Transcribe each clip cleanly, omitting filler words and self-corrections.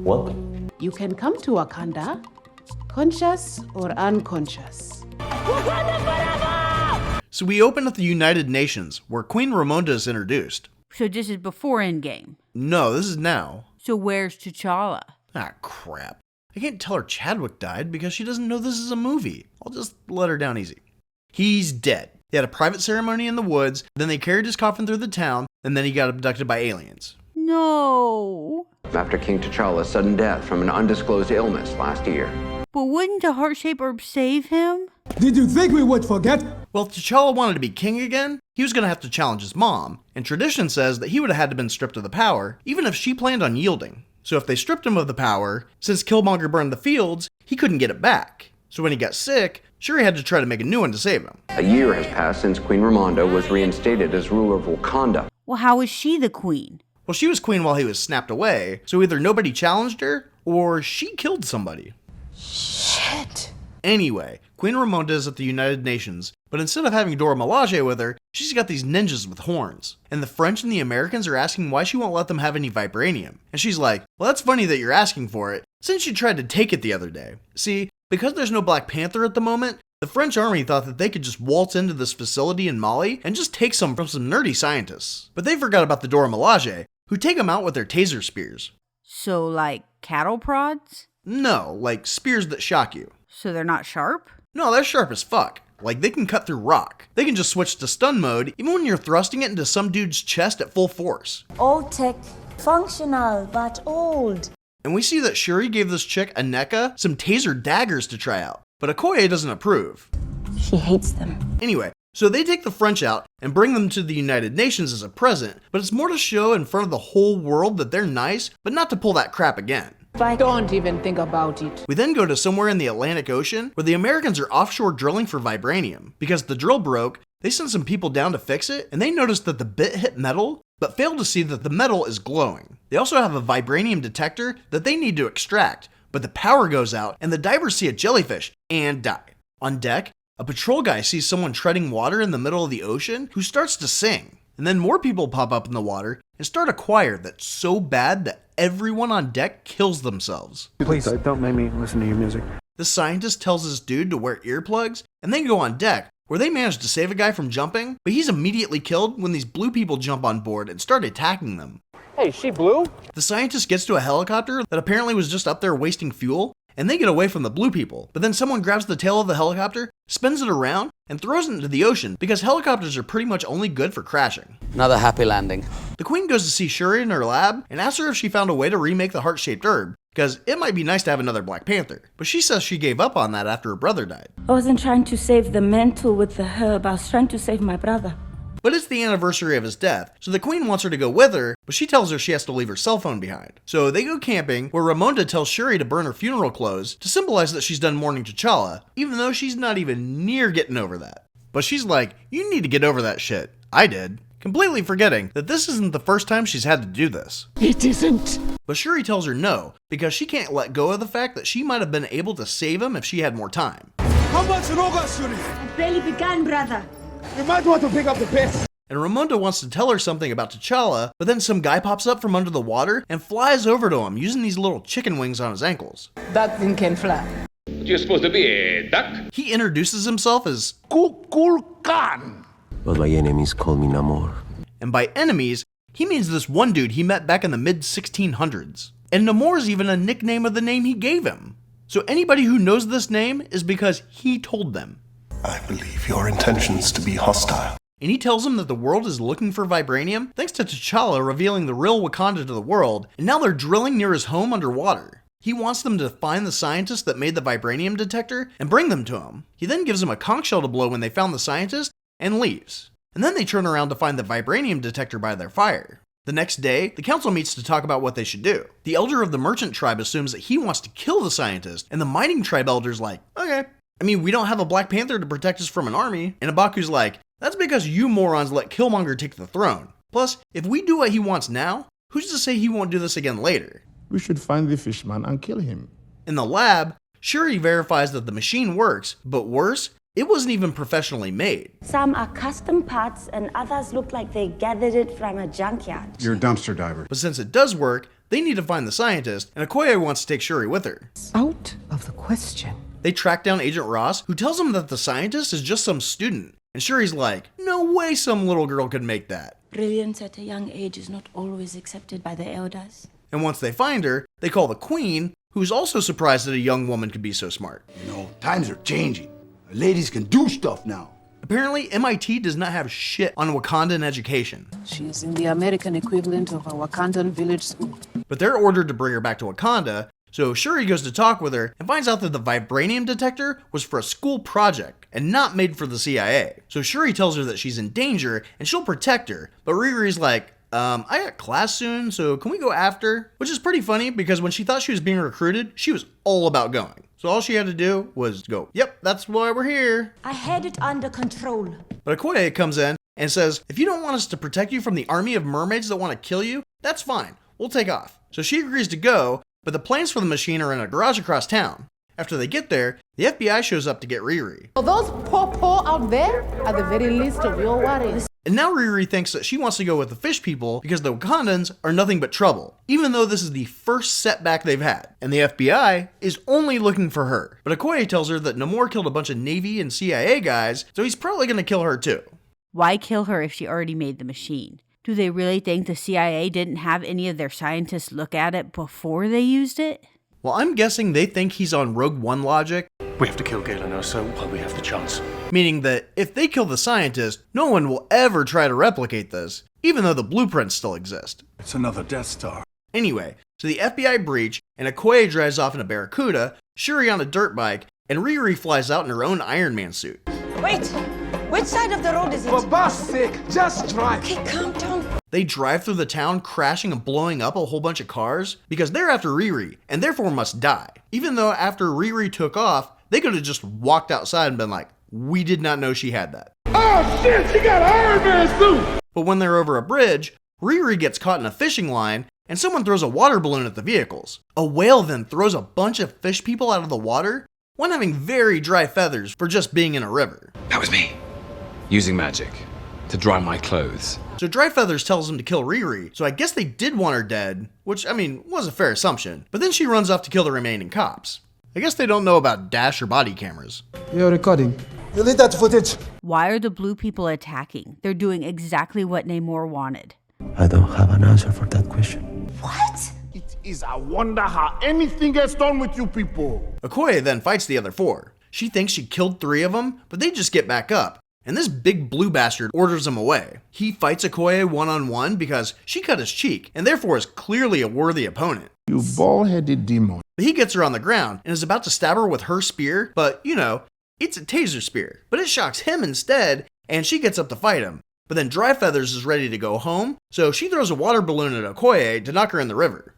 What? You can come to Wakanda, conscious or unconscious. Wakanda forever! So we open at the United Nations, where Queen Ramonda is introduced. So this is before Endgame. No, this is now. So where's T'Challa? Ah, crap. I can't tell her Chadwick died because she doesn't know this is a movie. I'll just let her down easy. He's dead. They had a private ceremony in the woods, then they carried his coffin through the town, and then he got abducted by aliens. No. After King T'Challa's sudden death from an undisclosed illness last year. But wouldn't the heart-shaped herb save him? Did you think we would forget? Well, if T'Challa wanted to be king again, he was going to have to challenge his mom, and tradition says that he would have had to been stripped of the power, even if she planned on yielding. So if they stripped him of the power, since Killmonger burned the fields, he couldn't get it back. So when he got sick, Shuri had to try to make a new one to save him. A year has passed since Queen Ramonda was reinstated as ruler of Wakanda. Well, how is she the queen? Well, she was queen while he was snapped away, so either nobody challenged her, or she killed somebody. Shit. Anyway, Queen Ramonda is at the United Nations, but instead of having Dora Milaje with her, she's got these ninjas with horns. And the French and the Americans are asking why she won't let them have any vibranium. And she's like, well, that's funny that you're asking for it, since you tried to take it the other day. See, because there's no Black Panther at the moment, the French army thought that they could just waltz into this facility in Mali and just take some from some nerdy scientists. But they forgot about the Dora Milaje, who take them out with their taser spears. So, like, cattle prods? No, like spears that shock you. So they're not sharp? No, they're sharp as fuck. Like, they can cut through rock. They can just switch to stun mode, even when you're thrusting it into some dude's chest at full force. Old tech, functional, but old. And we see that Shuri gave this chick, Aneka, some taser daggers to try out. But Okoye doesn't approve. She hates them. Anyway, so they take the French out and bring them to the United Nations as a present, but it's more to show in front of the whole world that they're nice, but not to pull that crap again. Don't even think about it. We then go to somewhere in the Atlantic Ocean where the Americans are offshore drilling for vibranium. Because the drill broke, they sent some people down to fix it, and they noticed that the bit hit metal, but failed to see that the metal is glowing. They also have a vibranium detector that they need to extract, but the power goes out and the divers see a jellyfish and die. On deck, a patrol guy sees someone treading water in the middle of the ocean who starts to sing. And then more people pop up in the water and start a choir that's so bad that everyone on deck kills themselves. Please, don't make me listen to your music. The scientist tells this dude to wear earplugs and then go on deck, where they manage to save a guy from jumping, but he's immediately killed when these blue people jump on board and start attacking them. Hey, she blue? The scientist gets to a helicopter that apparently was just up there wasting fuel, and they get away from the blue people. But then someone grabs the tail of the helicopter, spins it around, and throws it into the ocean because helicopters are pretty much only good for crashing. Another happy landing. The queen goes to see Shuri in her lab and asks her if she found a way to remake the heart-shaped herb, because it might be nice to have another Black Panther. But she says she gave up on that after her brother died. I wasn't trying to save the mental with the herb. I was trying to save my brother. But it's the anniversary of his death, so the queen wants her to go with her, but she tells her she has to leave her cell phone behind. So they go camping, where Ramonda tells Shuri to burn her funeral clothes to symbolize that she's done mourning T'Challa, even though she's not even near getting over that. But she's like, you need to get over that shit. I did. Completely forgetting that this isn't the first time she's had to do this. It isn't. But Shuri tells her no, because she can't let go of the fact that she might have been able to save him if she had more time. How much longer, Shuri? I barely began, brother. You might want to pick up the pace. And Ramonda wants to tell her something about T'Challa, but then some guy pops up from under the water and flies over to him using these little chicken wings on his ankles. That thing can fly. You're supposed to be a duck. He introduces himself as Kukulkan. But my enemies call me Namor. And by enemies, he means this one dude he met back in the mid-1600s. And Namor's even a nickname of the name he gave him. So anybody who knows this name is because he told them. I believe your intentions to be hostile. And he tells them that the world is looking for vibranium thanks to T'Challa revealing the real Wakanda to the world, and now they're drilling near his home underwater. He wants them to find the scientist that made the vibranium detector and bring them to him. He then gives them a conch shell to blow when they found the scientist and leaves. And then they turn around to find the vibranium detector by their fire. The next day, the council meets to talk about what they should do. The elder of the merchant tribe assumes that he wants to kill the scientist, and the mining tribe elder's like, okay. I mean, we don't have a Black Panther to protect us from an army. And M'Baku's like, that's because you morons let Killmonger take the throne. Plus, if we do what he wants now, who's to say he won't do this again later? We should find the fishman and kill him. In the lab, Shuri verifies that the machine works, but worse, it wasn't even professionally made. Some are custom parts and others look like they gathered it from a junkyard. You're a dumpster diver. But since it does work, they need to find the scientist, and Okoye wants to take Shuri with her. Out of the question. They track down Agent Ross, who tells them that the scientist is just some student. And Shuri's like, no way some little girl could make that. Brilliance at a young age is not always accepted by the elders. And once they find her, they call the Queen, who's also surprised that a young woman could be so smart. You know, times are changing. Ladies can do stuff now. Apparently, MIT does not have shit on Wakandan education. She's in the American equivalent of a Wakandan village school. But they're ordered to bring her back to Wakanda, so Shuri goes to talk with her and finds out that the vibranium detector was for a school project and not made for the CIA. So Shuri tells her that she's in danger and she'll protect her, but Riri's like, I got class soon, so can we go after? Which is pretty funny because when she thought she was being recruited, she was all about going. So all she had to do was go, yep, that's why we're here. I had it under control. But Okoye comes in and says, if you don't want us to protect you from the army of mermaids that want to kill you, that's fine. We'll take off. So she agrees to go, but the plans for the machine are in a garage across town. After they get there, the FBI shows up to get Riri. So those poor out there are the very least of your worries. And now Riri thinks that she wants to go with the fish people because the Wakandans are nothing but trouble, even though this is the first setback they've had, and the FBI is only looking for her. But Okoye tells her that Namor killed a bunch of Navy and CIA guys, so he's probably going to kill her too. Why kill her if she already made the machine? Do they really think the CIA didn't have any of their scientists look at it before they used it? Well, I'm guessing they think he's on Rogue One logic. We have to kill Galen so while we have the chance. Meaning that if they kill the scientist, no one will ever try to replicate this, even though the blueprints still exist. It's another Death Star. Anyway, so the FBI breach, and Okoye drives off in a Barracuda, Shuri on a dirt bike, and Riri flies out in her own Iron Man suit. Wait! Which side of the road is it? For Bassett, just drive. Okay, calm down. They drive through the town, crashing and blowing up a whole bunch of cars, because they're after Riri, and therefore must die. Even though after Riri took off, they could have just walked outside and been like, we did not know she had that. Oh shit, she got an Iron Man suit! But when they're over a bridge, Riri gets caught in a fishing line, and someone throws a water balloon at the vehicles. A whale then throws a bunch of fish people out of the water, one having very dry feathers for just being in a river. That was me, using magic to dry my clothes. So Dry Feathers tells him to kill Riri, so I guess they did want her dead, which, I mean, was a fair assumption. But then she runs off to kill the remaining cops. I guess they don't know about dash or body cameras. You're recording. Delete that footage. Why are the blue people attacking? They're doing exactly what Namor wanted. I don't have an answer for that question. What? It is a wonder how anything gets done with you people. Okoye then fights the other four. She thinks she killed 3 of them, but they just get back up. And this big blue bastard orders him away. He fights Okoye one-on-one because she cut his cheek, and therefore is clearly a worthy opponent. You bald-headed demon. But he gets her on the ground and is about to stab her with her spear, but, you know, it's a taser spear. But it shocks him instead, and she gets up to fight him. But then Dry Feathers is ready to go home, so she throws a water balloon at Okoye to knock her in the river.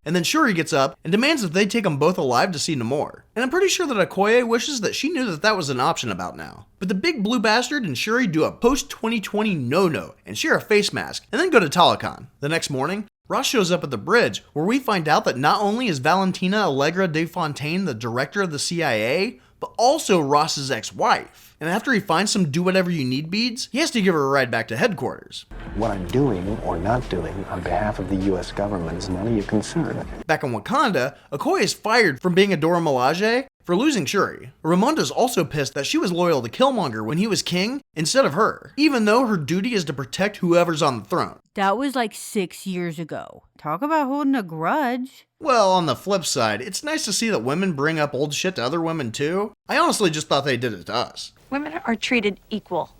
And then Shuri gets up and demands that they take them both alive to see Namor. And I'm pretty sure that Okoye wishes that she knew that that was an option about now. But the big blue bastard and Shuri do a post-2020 no-no and share a face mask, and then go to Talokan. The next morning, Ross shows up at the bridge, where we find out that not only is Valentina Allegra de Fontaine the director of the CIA, but also Ross's ex-wife. And after he finds some do-whatever-you-need beads, he has to give her a ride back to headquarters. What I'm doing or not doing on behalf of the U.S. government is none of your concern. Back in Wakanda, Okoye is fired from being a Dora Milaje for losing Shuri. Ramonda's also pissed that she was loyal to Killmonger when he was king instead of her, even though her duty is to protect whoever's on the throne. That was like 6 years ago. Talk about holding a grudge. Well, on the flip side, it's nice to see that women bring up old shit to other women too. I honestly just thought they did it to us. Women are treated equal.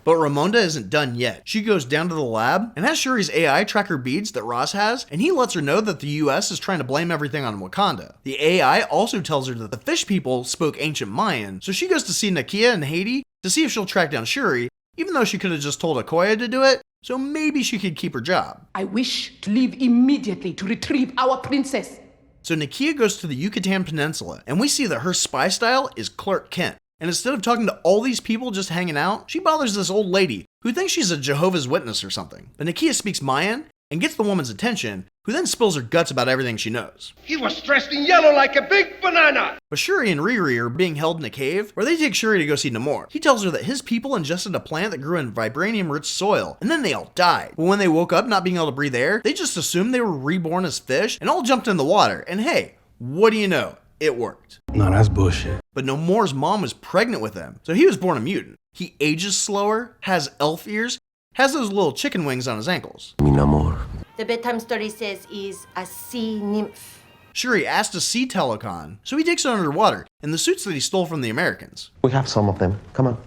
But Ramonda isn't done yet. She goes down to the lab and has Shuri's AI track her beads that Ross has, and he lets her know that the US is trying to blame everything on Wakanda. The AI also tells her that the fish people spoke ancient Mayan, so she goes to see Nakia in Haiti to see if she'll track down Shuri, even though she could have just told Okoye to do it, so maybe she could keep her job. I wish to leave immediately to retrieve our princess. So Nakia goes to the Yucatan Peninsula, and we see that her spy style is Clark Kent. And instead of talking to all these people just hanging out, she bothers this old lady who thinks she's a Jehovah's Witness or something. But Nakia speaks Mayan, and gets the woman's attention, who then spills her guts about everything she knows. He was dressed in yellow like a big banana. But Shuri and Riri are being held in a cave where they take Shuri to go see Namor. He tells her that his people ingested a plant that grew in vibranium-rich soil, and then they all died. But when they woke up not being able to breathe air, they just assumed they were reborn as fish and all jumped in the water. And hey, what do you know? It worked. No, that's bullshit. But Namor's mom was pregnant with him, so he was born a mutant. He ages slower, has elf ears, has those little chicken wings on his ankles. Mi Namor. The bedtime story says is a sea nymph. Shuri asked to see Talokan, so he takes her underwater in the suits that he stole from the Americans. We have some of them. Come on.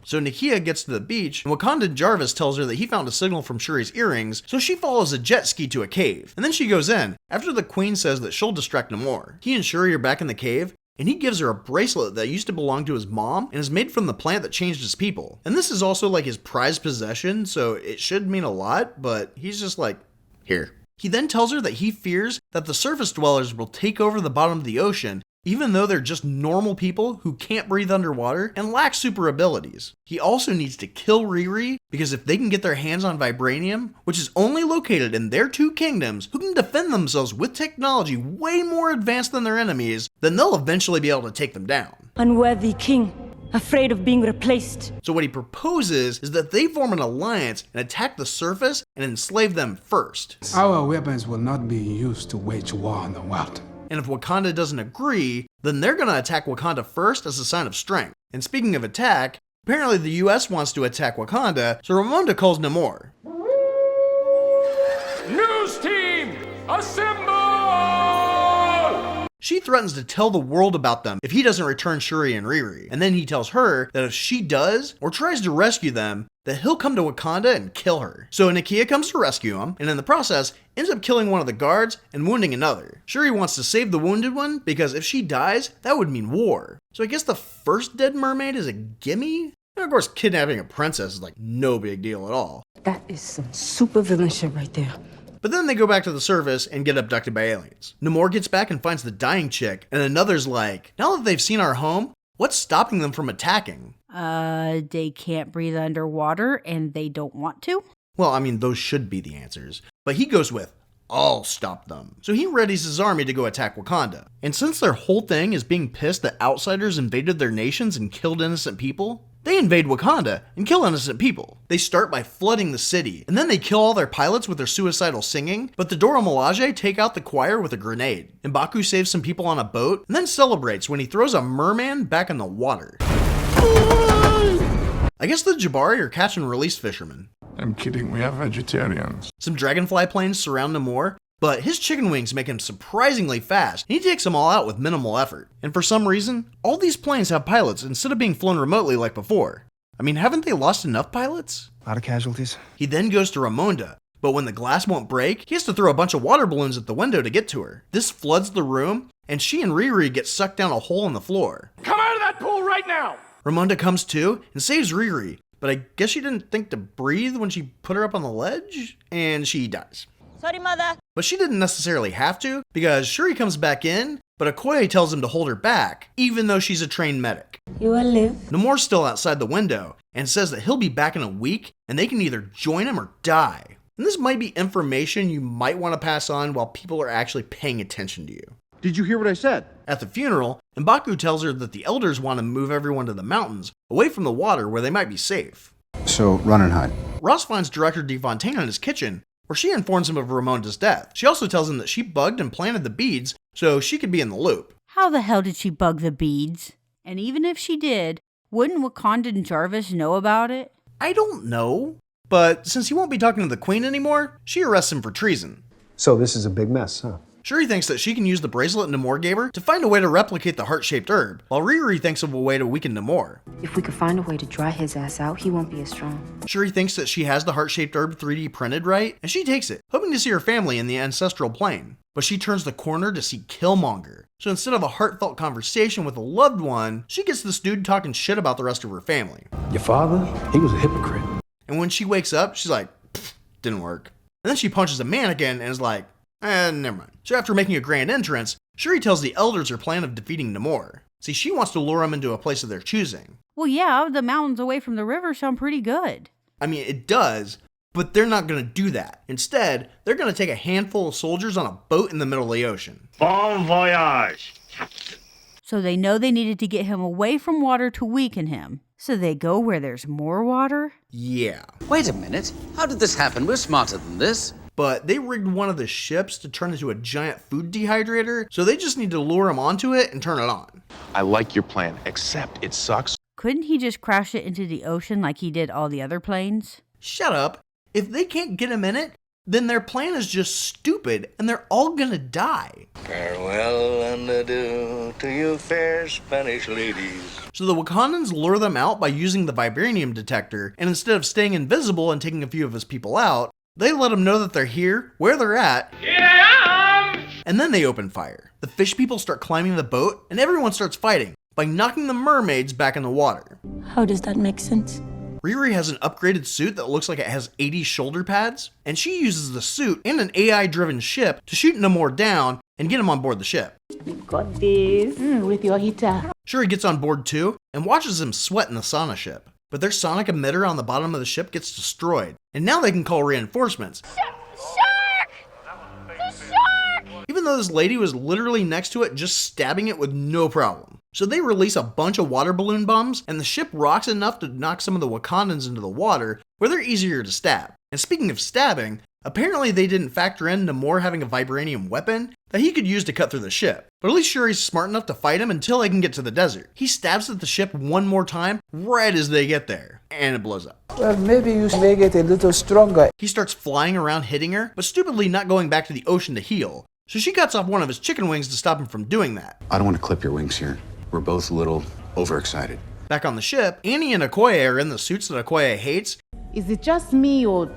So Nakia gets to the beach, and Wakandan Jarvis tells her that he found a signal from Shuri's earrings, so she follows a jet ski to a cave. And then she goes in, after the queen says that she'll distract Namor. He and Shuri are back in the cave, and he gives her a bracelet that used to belong to his mom and is made from the plant that changed his people. And this is also like his prized possession, so it should mean a lot, but he's just like, here. He then tells her that he fears that the surface dwellers will take over the bottom of the ocean, even though they're just normal people who can't breathe underwater and lack super abilities. He also needs to kill Riri, because if they can get their hands on vibranium, which is only located in their two kingdoms, who can defend themselves with technology way more advanced than their enemies, then they'll eventually be able to take them down. Unworthy king, afraid of being replaced. So what he proposes is that they form an alliance and attack the surface and enslave them first. Our weapons will not be used to wage war on the world. And if Wakanda doesn't agree, then they're going to attack Wakanda first as a sign of strength. And speaking of attack, apparently the US wants to attack Wakanda, so Ramonda calls Namor. News team, assemble! She threatens to tell the world about them if he doesn't return Shuri and Riri. And then he tells her that if she does, or tries to rescue them, that he'll come to Wakanda and kill her. So Nakia comes to rescue him, and in the process, ends up killing one of the guards and wounding another. Shuri wants to save the wounded one, because if she dies, that would mean war. So I guess the first dead mermaid is a gimme? And of course, kidnapping a princess is like no big deal at all. That is some super villain shit right there. But then they go back to the surface and get abducted by aliens. Namor gets back and finds the dying chick, and another's like, now that they've seen our home, what's stopping them from attacking? They can't breathe underwater and they don't want to? Well, I mean, those should be the answers. But he goes with, I'll stop them. So he readies his army to go attack Wakanda. And since their whole thing is being pissed that outsiders invaded their nations and killed innocent people, they invade Wakanda and kill innocent people. They start by flooding the city, and then they kill all their pilots with their suicidal singing, but the Dora Milaje take out the choir with a grenade. And M'Baku saves some people on a boat, and then celebrates when he throws a merman back in the water. I guess the Jabari are catch and release fishermen. I'm kidding, we are vegetarians. Some dragonfly planes surround Namor, but his chicken wings make him surprisingly fast, and he takes them all out with minimal effort. And for some reason, all these planes have pilots instead of being flown remotely like before. I mean, haven't they lost enough pilots? A lot of casualties. He then goes to Ramonda, but when the glass won't break, he has to throw a bunch of water balloons at the window to get to her. This floods the room, and she and Riri get sucked down a hole in the floor. Come out of that pool right now! Ramonda comes to and saves Riri, but I guess she didn't think to breathe when she put her up on the ledge, and she dies. Sorry, mother. But she didn't necessarily have to, because Shuri comes back in, but Okoye tells him to hold her back, even though she's a trained medic. You will live. Namor's still outside the window, and says that he'll be back in a week, and they can either join him or die. And this might be information you might want to pass on while people are actually paying attention to you. Did you hear what I said? At the funeral, M'Baku tells her that the elders want to move everyone to the mountains, away from the water where they might be safe. So, run and hide. Ross finds Director De Fontaine in his kitchen, where she informs him of Ramonda's death. She also tells him that she bugged and planted the beads, so she could be in the loop. How the hell did she bug the beads? And even if she did, wouldn't Wakandan Jarvis know about it? I don't know, but since he won't be talking to the Queen anymore, she arrests him for treason. So this is a big mess, huh? Shuri thinks that she can use the bracelet Namor gave her to find a way to replicate the heart-shaped herb, while Riri thinks of a way to weaken Namor. If we could find a way to dry his ass out, he won't be as strong. Shuri thinks that she has the heart-shaped herb 3D printed right, and she takes it, hoping to see her family in the ancestral plane. But she turns the corner to see Killmonger. So instead of a heartfelt conversation with a loved one, she gets this dude talking shit about the rest of her family. Your father? He was a hypocrite. And when she wakes up, she's like, didn't work. And then she punches a mannequin and is like, never mind. So after making a grand entrance, Shuri tells the elders her plan of defeating Namor. See, she wants to lure him into a place of their choosing. Well, yeah, the mountains away from the river sound pretty good. I mean, it does, But they're not going to do that. Instead, they're going to take a handful of soldiers on a boat in the middle of the ocean. Bon voyage, Captain. So they know they needed to get him away from water to weaken him. So they go where there's more water? Yeah. Wait a minute. How did this happen? We're smarter than this. But they rigged one of the ships to turn into a giant food dehydrator, so they just need to lure him onto it and turn it on. I like your plan, except it sucks. Couldn't he just crash it into the ocean like he did all the other planes? Shut up. If they can't get him in it, then their plan is just stupid and they're all gonna die. Farewell and adieu to you fair Spanish ladies. So the Wakandans lure them out by using the vibranium detector, and instead of staying invisible and taking a few of his people out, they let them know that they're here, where they're at, Here I am! And then they open fire. The fish people start climbing the boat, and everyone starts fighting by knocking the mermaids back in the water. How does that make sense? Riri has an upgraded suit that looks like it has 80 shoulder pads, and she uses the suit and an AI-driven ship to shoot Namor down and get him on board the ship. You got this. With your heater. Shuri gets on board too, and watches him sweat in the sauna ship. But their sonic emitter on the bottom of the ship gets destroyed, and now they can call reinforcements. Shark! The shark! Even though this lady was literally next to it just stabbing it with no problem. So they release a bunch of water balloon bombs, and the ship rocks enough to knock some of the Wakandans into the water, where they're easier to stab. And speaking of stabbing, apparently they didn't factor in Namor having a vibranium weapon that he could use to cut through the ship. But at least Shuri's smart enough to fight him until they can get to the desert. He stabs at the ship one more time right as they get there, and it blows up. Well, maybe you make it a little stronger. He starts flying around hitting her, but stupidly not going back to the ocean to heal. So she cuts off one of his chicken wings to stop him from doing that. I don't want to clip your wings here. We're both a little overexcited. Back on the ship, Annie and Okoye are in the suits that Okoye hates. Is it just me or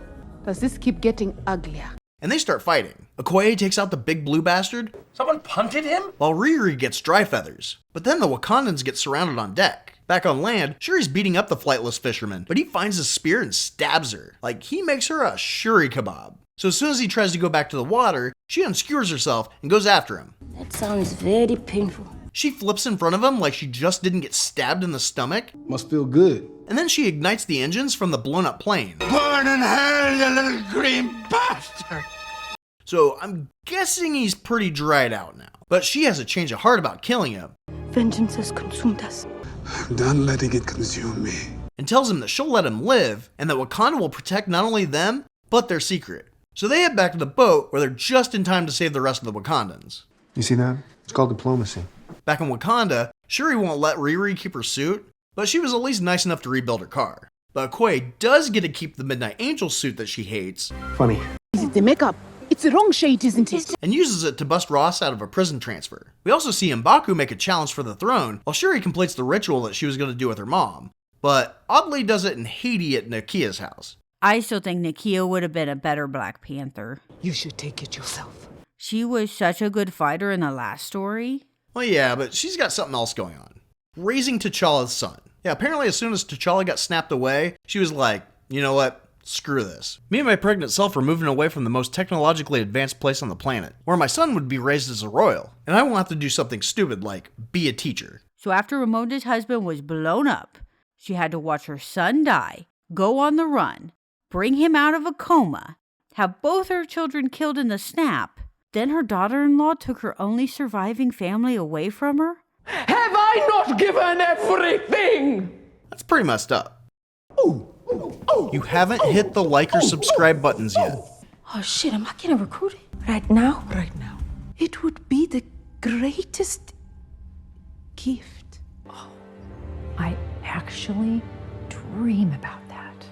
does this keep getting uglier? And they start fighting. Okoye takes out the big blue bastard. Someone punted him? While Riri gets dry feathers. But then the Wakandans get surrounded on deck. Back on land, Shuri's beating up the flightless fisherman, but he finds a spear and stabs her. Like he makes her a Shuri kebab. So as soon as he tries to go back to the water, she unskewers herself and goes after him. That sounds very painful. She flips in front of him like she just didn't get stabbed in the stomach. Must feel good. And then she ignites the engines from the blown up plane. Burn in hell, you little green bastard! So I'm guessing he's pretty dried out now. But she has a change of heart about killing him. Vengeance has consumed us. I'm done letting it consume me. And tells him that she'll let him live, and that Wakanda will protect not only them, but their secret. So they head back to the boat where they're just in time to save the rest of the Wakandans. You see that? It's called diplomacy. Back in Wakanda, Shuri won't let Riri keep her suit, but she was at least nice enough to rebuild her car. But Okoye does get to keep the Midnight Angel suit that she hates. Funny. Is it the makeup? It's the wrong shade, isn't it? And uses it to bust Ross out of a prison transfer. We also see M'Baku make a challenge for the throne, while Shuri completes the ritual that she was going to do with her mom. But oddly does it in Haiti at Nakia's house. I still think Nakia would have been a better Black Panther. You should take it yourself. She was such a good fighter in the last story. Well, yeah, but she's got something else going on. Raising T'Challa's son. Yeah, apparently as soon as T'Challa got snapped away, she was like, you know what? Screw this. Me and my pregnant self are moving away from the most technologically advanced place on the planet, where my son would be raised as a royal, and I won't have to do something stupid like be a teacher. So after Ramonda's husband was blown up, she had to watch her son die, go on the run, bring him out of a coma, have both her children killed in the snap. Then her daughter-in-law took her only surviving family away from her? Have I not given everything? That's pretty messed up. You haven't hit the like or subscribe buttons yet. Oh shit, am I getting recruited? Right now? Right now. It would be the greatest gift. Oh, I actually dream about that.